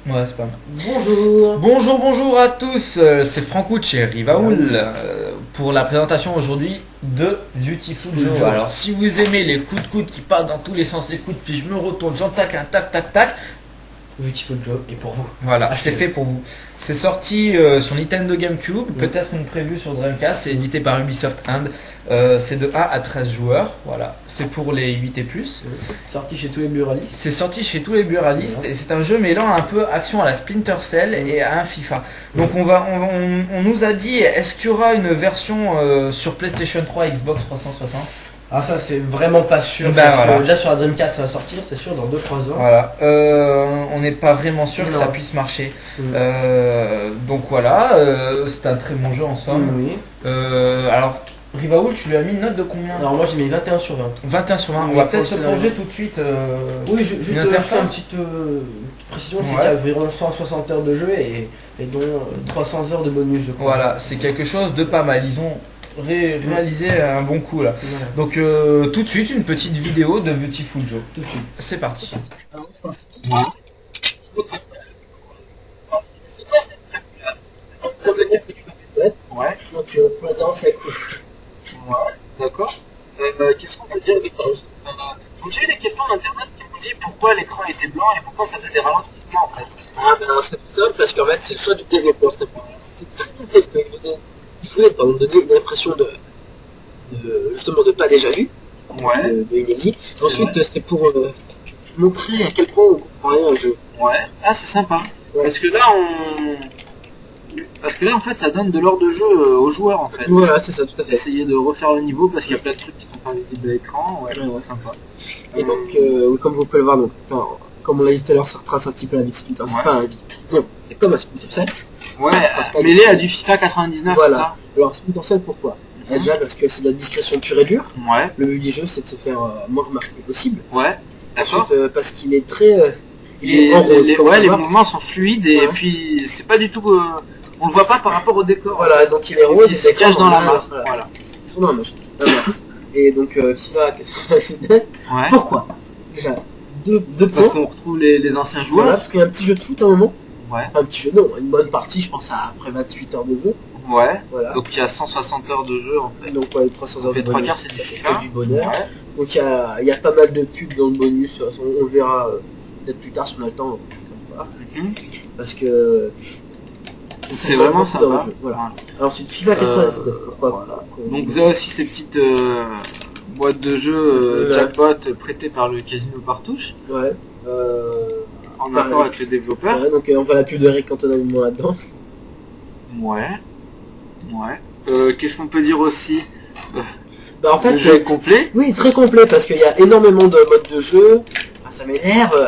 Ouais, c'est pas mal. Bonjour. Bonjour à tous, c'est Franco de chez Rivaoul pour la présentation aujourd'hui de Beautiful Joe. Joe. Alors, si vous aimez les coups de coude qui partent dans tous les sens, les coups de puis je me retourne, j'en tac un tac tac tac, Beautiful Joe est pour vous. voilà, c'est fait pour vous. C'est sorti sur Nintendo GameCube, peut-être une prévue sur Dreamcast, c'est édité par Ubisoft Inde. C'est de 1 à 13 joueurs, voilà, c'est pour les 8 et plus. Sorti chez tous les buralistes. C'est sorti chez tous les buralistes et c'est un jeu mêlant un peu action à la Splinter Cell et à un FIFA. Donc on nous a dit, est-ce qu'il y aura une version sur PlayStation 3 Xbox 360? Ah ça c'est vraiment pas sûr. Ben parce voilà. que déjà sur la Dreamcast ça va sortir, c'est sûr, dans 2-3 ans. Voilà, on n'est pas vraiment sûr que Non. ça puisse marcher. Mm. Donc voilà, c'est un très bon jeu en somme. Oui. Alors, Rivaoul, tu lui as mis une note de combien? Alors moi j'ai mis 21 sur 20. 21 sur 20. Oui, On va pour peut-être le se scénario. plonger tout de suite. Oui, juste une une interface. petite précision, c'est Ouais. qu'il y a environ 160 heures de jeu et dont 300 heures de bonus je crois. Voilà, c'est quelque chose de pas mal. Ils ont réalisé un bon coup là. Voilà. Donc tout de suite une petite vidéo de Beautiful Joe. Tout de suite. C'est parti. C'est quoi cette ça veut dire que c'est du bête. Ouais, Donc pour la danse c'est cool. ouais, d'accord. Qu'est-ce qu'on peut dire des choses Donc j'ai eu des questions d'internet qui m'ont dit pourquoi l'écran était blanc et pourquoi ça faisait des ralentissements en fait. Ah ben c'est tout simple parce qu'en fait c'est le choix du développeur. C'est très bien fait parce qu'il voulait donner une impression justement de pas déjà vu, Ouais, de inédit. C'est Ensuite c'est pour montrer à quel point on comprend un jeu. ouais. Ah c'est sympa. Ouais. Parce que là en fait ça donne de l'ordre de jeu aux joueurs en fait. Voilà c'est ça tout à fait. Essayer de refaire le niveau parce qu'il y a plein de trucs qui sont pas visibles à l'écran. Ouais, Ouais. c'est sympa. Et donc oui, comme vous pouvez le voir donc, enfin, comme on l'a dit tout à l'heure ça retrace un petit peu la vie de Splinter. C'est Ouais. pas un vie. Non, c'est comme un Splinter Cell. Ouais, Ça se passe mêlé à du FIFA 99, Voilà. c'est ça. Alors Splinter Cell pourquoi Déjà parce que c'est de la discrétion pure et dure. Ouais, Le but du jeu c'est de se faire moins remarquer possible. ouais. D'accord. Ensuite parce qu'il est très il est en rose, comme on ouais, peut les voir. mouvements sont fluides et Ouais. puis c'est pas du tout. On le voit pas par rapport au décor. Voilà, donc il est rose, Il se cache dans la masse. Voilà. Voilà. Ils sont dans la masse. Et donc FIFA 99, Ouais. pourquoi Déjà, deux Parce points. qu'on retrouve les anciens Voilà, joueurs. parce qu'il y a un petit jeu de foot à un moment. Ouais. Enfin, un petit jeu, non, une bonne partie, je pense, après 28 heures de jeu. Ouais. Voilà. Donc il y a 160 heures de jeu en fait. Donc ouais, 300 heures Les de trois bonus. quarts, c'est du Ça, FIFA. que du bonheur. Ouais. Donc il y a pas mal de pubs dans le bonus. On verra peut-être plus tard si on a le temps. Comme ça. Mhm. Parce que C'est vraiment beaucoup dans le sympa. jeu, voilà. Voilà. Alors ensuite FIFA 99, pourquoi Voilà. qu'on- Donc vous avez aussi ces petites boîtes de jeux Ouais. jackpot prêtées par le Casino Partouche Ouais. en Pareil. accord avec le développeur. Ouais, donc on voit la pub de Eric Cantona du moins là-dedans. Ouais. Ouais. Qu'est-ce qu'on peut dire aussi Bah en fait, Le jeu est complet. oui, très complet parce qu'il y a énormément de modes de jeu. Ah, ça m'énerve.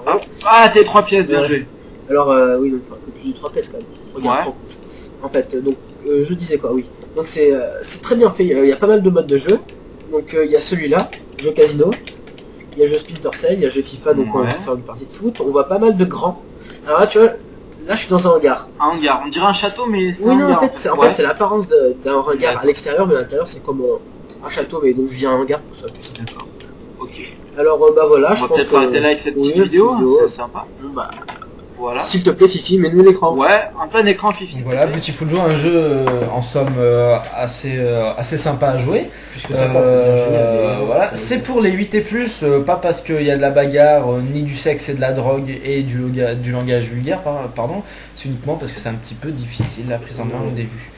Ah, ah, t'es 3 pièces, bien Ouais. joué. Alors oui, donc un peu plus de 3 pièces quand même. Regarde, Ouais. Franck. En fait, donc je disais quoi, oui. Donc c'est très bien fait. Il y a pas mal de modes de jeu. Donc il y a celui-là, jeu casino. Il y a le jeu Splinter Cell, il y a le jeu FIFA, donc on va Ouais. faire une partie de foot. On voit pas mal de grands. Alors là, tu vois, là je suis dans un hangar. Un hangar. On dirait un château, mais c'est Oui, un non, hangar. en Ouais. fait, c'est l'apparence d'un hangar à l'extérieur, mais à l'intérieur, c'est comme un château, mais donc je viens un hangar pour ça, plus simple. D'accord. Ok. Alors, bah voilà, On je va pense peut-être que... s'arrêter là avec cette Oui, petite une vidéo. petite vidéo. C'est sympa. Bon, bah, Voilà. s'il te plaît, Fifi, mets-nous l'écran. Ouais, un plein écran Fifi. Donc s'il te voilà, plaît. Beautiful Joe, un jeu en somme assez sympa à jouer. Puisque ça porte bien génial, mais- Voilà, c'est pour les 8 et plus, pas parce qu'il y a de la bagarre, ni du sexe et de la drogue et du langage vulgaire, pardon, c'est uniquement parce que c'est un petit peu difficile la prise en main au début.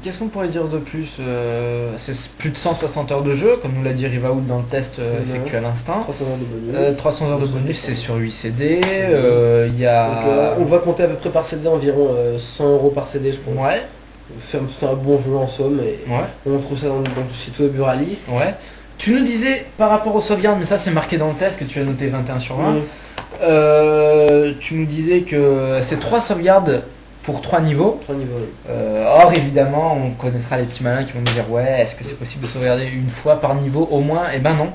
Qu'est-ce qu'on pourrait dire de plus? C'est plus de 160 heures de jeu, comme nous l'a dit Rivaoud dans le test effectué à l'instant. 300 heures de bonus. 300 heures de bonus, c'est sur 8 CD, il y Donc, a... on va compter à peu près par CD environ 100 € par CD, je pense. Ouais, C'est un bon jeu en somme, et ouais. on trouve ça dans chez tous les buralistes. Ouais. Tu nous disais par rapport aux sauvegardes, mais ça c'est marqué dans le test que tu as noté 21 sur 20. Oui. Tu nous disais que c'est 3 sauvegardes pour 3 niveaux. 3 niveaux. Oui. Or évidemment, on connaîtra les petits malins qui vont nous dire ouais, est-ce que c'est possible de sauvegarder une fois par niveau au moins? Eh ben non.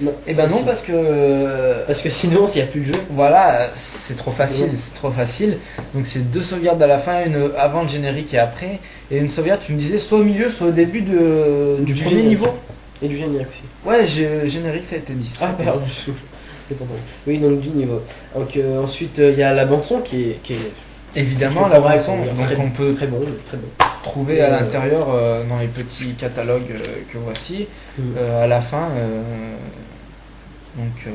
Non, Eh ben non c'est- parce que Parce que sinon, s'il n'y a plus de jeu. voilà, c'est trop facile, Ouais. c'est trop facile. Donc c'est 2 sauvegardes à la fin, une avant le générique et après. Et une sauvegarde, tu me disais, soit au milieu, soit au début du premier générique. niveau. Et du générique aussi. Ouais, générique, ça a été dit. ça a Ah, été pardon. dit. dépendant. Oui, donc du niveau. Donc ensuite, il y a la bande-son qui est Évidemment, qui est la correcte, bande-son, on donc très, on peut très bon, très bon. trouver à l'intérieur dans les petits catalogues que voici, à la fin, donc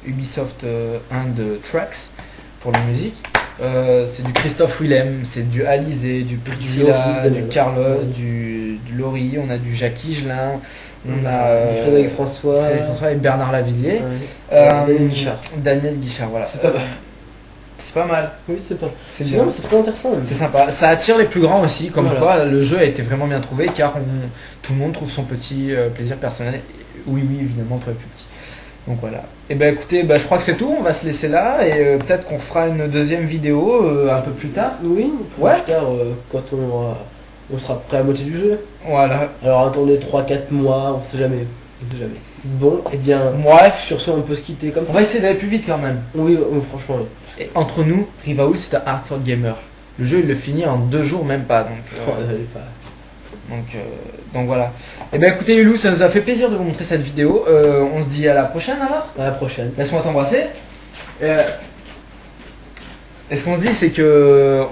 Ubisoft and Tracks pour la musique. C'est du Christophe Willem, c'est du Alizé, du Priscilla, Laurie, du Carlos, ouais. du Laurie, on a du Jacques Higelin, on Du a Frédéric François, Frédéric François et Bernard Lavillier. Daniel Guichard. Daniel Guichard, voilà. C'est pas mal. C'est pas mal. Oui, c'est pas. C'est Sinon, bien. c'est très intéressant. Même. C'est sympa. Ça attire les plus grands aussi, comme Voilà. quoi le jeu a été vraiment bien trouvé, car tout le monde trouve son petit plaisir personnel. Oui, évidemment pour les plus petits. Donc voilà. Et ben écoutez, je crois que c'est tout. On va se laisser là et peut-être qu'on fera une deuxième vidéo un peu plus tard. Oui, Ouais. plus tard, quand on sera prêt à la moitié du jeu. Voilà. Alors attendez 3-4 mois, on sait jamais. On sait jamais. Bon, et bien, Bref, sur ce, on peut se quitter comme on ça. va essayer d'aller plus vite quand même. Oui, franchement, oui. Et entre nous, Rivaoul c'est un hardcore gamer. Le jeu il le finit en 2 jours même pas. Donc voilà. Et ben écoutez Hulou, ça nous a fait plaisir de vous montrer cette vidéo. On se dit à la prochaine alors. À la prochaine. Laisse-moi t'embrasser. Et ce qu'on se dit c'est que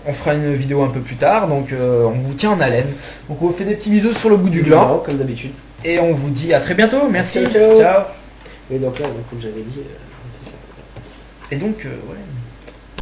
on fera une vidéo un peu plus tard, donc on vous tient en haleine. Donc on vous fait des petits bisous sur le bout du gland. Comme d'habitude. Et on vous dit à très bientôt. Merci. Ciao, ciao. Ciao. Et donc là, comme j'avais dit, on fait ça. Et donc ouais.